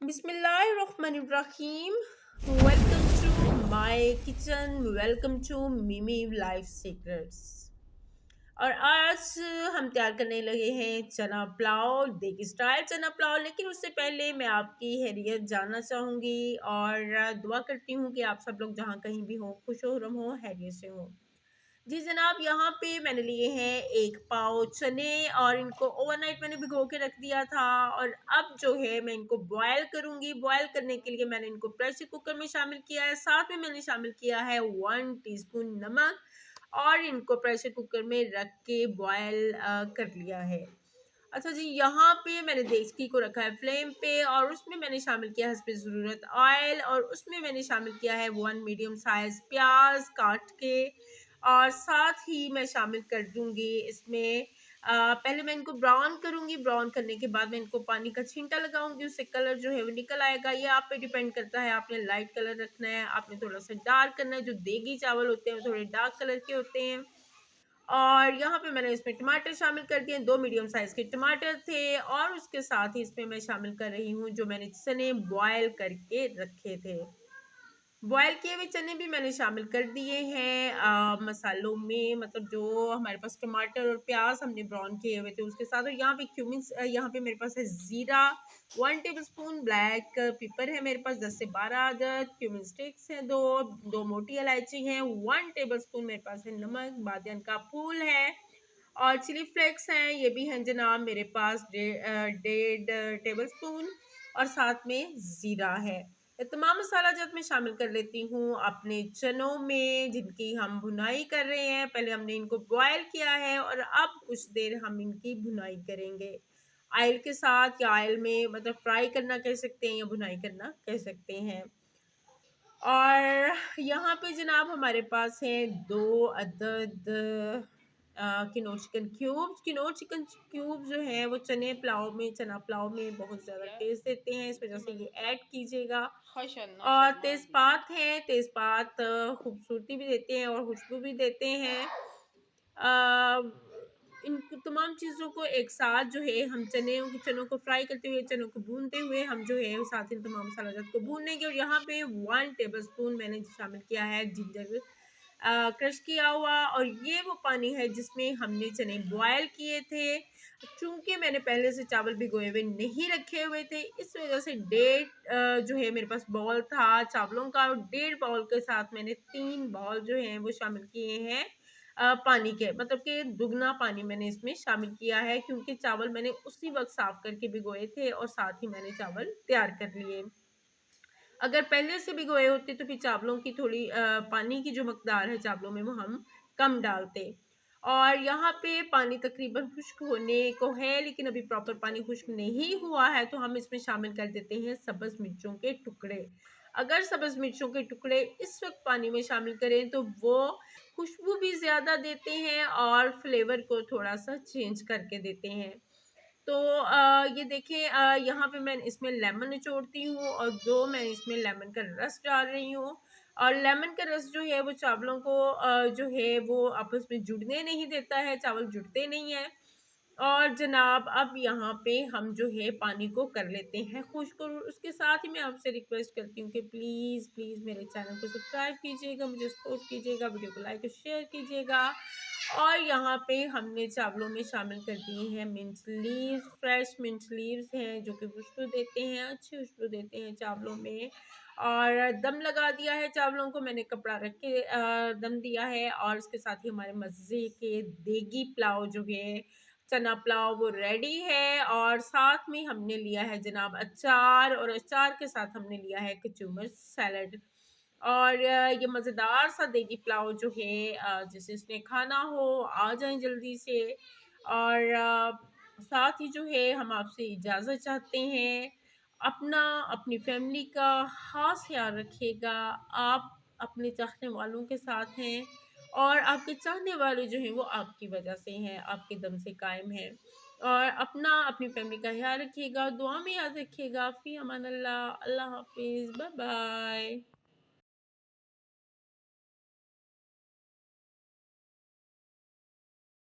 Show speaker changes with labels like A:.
A: Bismillahirrahmanirrahim. Welcome to my kitchen. Welcome to Mimi Life Secrets. और आज हम तैयार करने लगे हैं चना पुलाव, देगी स्टाइल चना पुलाव। लेकिन उससे पहले मैं आपकी खैरियत जानना चाहूँगी और दुआ करती हूँ कि आप सब लोग जहाँ कहीं भी हों खुश हो रम हो खैरियत से हों। जी जनाब, यहाँ पे मैंने लिए हैं 1 पाव चने और इनको ओवरनाइट मैंने भिगो के रख दिया था। और अब जो है मैं इनको बॉयल करूँगी। बॉयल करने के लिए मैंने इनको प्रेशर कुकर में शामिल किया है। साथ में मैंने शामिल किया है 1 टीस्पून नमक और इनको प्रेशर कुकर में रख के बॉयल कर लिया है। अच्छा जी, यहाँ पे मैंने देचकी को रखा है फ्लेम पे और उसमें मैंने शामिल किया है हस्बे ज़रूरत ऑयल और उसमें मैंने शामिल किया है 1 मीडियम साइज़ प्याज काट के। और साथ ही मैं शामिल कर दूँगी इसमें पहले मैं इनको ब्राउन करूँगी। ब्राउन करने के बाद मैं इनको पानी का छींटा लगाऊँगी, उससे कलर जो है वो निकल आएगा। ये आप पे डिपेंड करता है, आपने लाइट कलर रखना है, आपने थोड़ा-सा डार्क करना है। जो देगी चावल होते हैं वो थोड़े डार्क कलर के होते हैं। और यहाँ पे मैंने इसमें टमाटर शामिल कर दिए, 2 मीडियम साइज़ के टमाटर थे और उसके साथ ही इसमें मैं शामिल कर रही हूँ जो मैंने चने बॉयल करके रखे थे। बॉयल किए हुए चने भी मैंने शामिल कर दिए हैं मसालों में, मतलब जो हमारे पास टमाटर और प्याज हमने ब्राउन किए हुए थे उसके साथ। और यहाँ पे यहाँ पे मेरे पास है ज़ीरा 1 टेबलस्पून, ब्लैक पेपर है मेरे पास 10 से 12 अदद, क्यूमिन स्टिक्स हैं 2 मोटी इलायची हैं, 1 टेबलस्पून मेरे पास है नमक, बादियान का फूल है और चिली फ्लेक्स हैं, ये भी हैं जनाब मेरे पास 1.5 टेबलस्पून और साथ में ज़ीरा है। ये तमाम मसाला जब मैं शामिल कर लेती हूँ अपने चनों में जिनकी हम भुनाई कर रहे हैं। पहले हमने इनको बॉयल किया है और अब कुछ देर हम इनकी भुनाई करेंगे ऑयल के साथ, या ऑयल में मतलब फ्राई करना कह सकते हैं या भुनाई करना कह सकते हैं। और यहाँ पे जनाब हमारे पास है 2 अदद Knorr chicken cubes. Knorr chicken cube जो है वो चना पुलाव में बहुत ज़्यादा टेस्ट देते हैं, इस वजह से ये ऐड कीजिएगा। और तेज़पात है, तेज़पात खूबसूरती भी देते हैं और खुशबू भी देते हैं। अ, इन तमाम चीज़ों को एक साथ जो है हम चनों को फ्राई करते हुए, चनों को भूनते हुए हम जो है साथ इन तमाम मसाला जात को भून लेंगे। और यहाँ पे 1 टेबलस्पून मैंने शामिल किया है जिंजर क्रश किया हुआ, और ये वो पानी है जिसमें हमने चने बॉयल किए थे। चूँकि मैंने पहले से चावल भिगोए हुए नहीं रखे हुए थे, इस वजह से 1.5 जो है मेरे पास बाउल था चावलों का, और 1.5 बाउल के साथ मैंने 3 बाउल जो हैं वो शामिल किए हैं पानी के, मतलब कि दुगना पानी मैंने इसमें शामिल किया है क्योंकि चावल मैंने उसी वक़्त साफ़ करके भिगोए थे और साथ ही मैंने चावल तैयार कर लिए। अगर पहले से भिगोए होते तो फिर चावलों की थोड़ी पानी की जो मकदार है चावलों में वो हम कम डालते। और यहाँ पे पानी तकरीबन खुश्क होने को है, लेकिन अभी प्रॉपर पानी खुश्क नहीं हुआ है, तो हम इसमें शामिल कर देते हैं सब्ज़ मिर्चों के टुकड़े। अगर सब्ज़ मिर्चों के टुकड़े इस वक़्त पानी में शामिल करें तो वो खुशबू भी ज़्यादा देते हैं और फ्लेवर को थोड़ा-सा चेंज करके देते हैं। तो ये देखिए, यहाँ पे मैं इसमें लेमन निचोड़ती हूँ और 2 मैं इसमें लेमन का रस डाल रही हूँ। और लेमन का रस जो है वो चावलों को जो है वो आपस में जुड़ने नहीं देता है, चावल जुड़ते नहीं हैं। और जनाब अब यहाँ पे हम जो है पानी को कर लेते हैं खुश्क, और उसके साथ ही मैं आपसे रिक्वेस्ट करती हूँ कि प्लीज़ प्लीज़ मेरे चैनल को सब्सक्राइब कीजिएगा, मुझे सपोर्ट कीजिएगा, वीडियो को लाइक और शेयर कीजिएगा। और यहाँ पे हमने चावलों में शामिल कर दिए हैं mint leaves, fresh mint leaves हैं जो कि खुशबू देते हैं, अच्छी खुशबू देते हैं चावलों में। और दम लगा दिया है चावलों को, मैंने कपड़ा रख के दम दिया है। और इसके साथ ही हमारे मज़े के देगी पुलाव जो है चना पुलाव वो रेडी है। और साथ में हमने लिया है जनाब अचार, और अचार के साथ हमने लिया है कचूमर सैलड। और ये मज़ेदार सा देगी पुलाव जो है जिसे इसने खाना हो आ जाएं जल्दी से। और साथ ही जो है हम आपसे इजाज़त चाहते हैं। अपना अपनी फैमिली का ख़ास ख़्याल रखिएगा। आप अपने चाहने वालों के साथ हैं और आपके चाहने वाले जो हैं वो आपकी वजह से हैं, आपके दम से कायम हैं। और अपना अपनी फैमिली का ख़्याल रखिएगा, दुआ में याद रखिएगा। फ़ी अमान अल्लाह, अल्लाह हाफ़िज़, बाय बाय।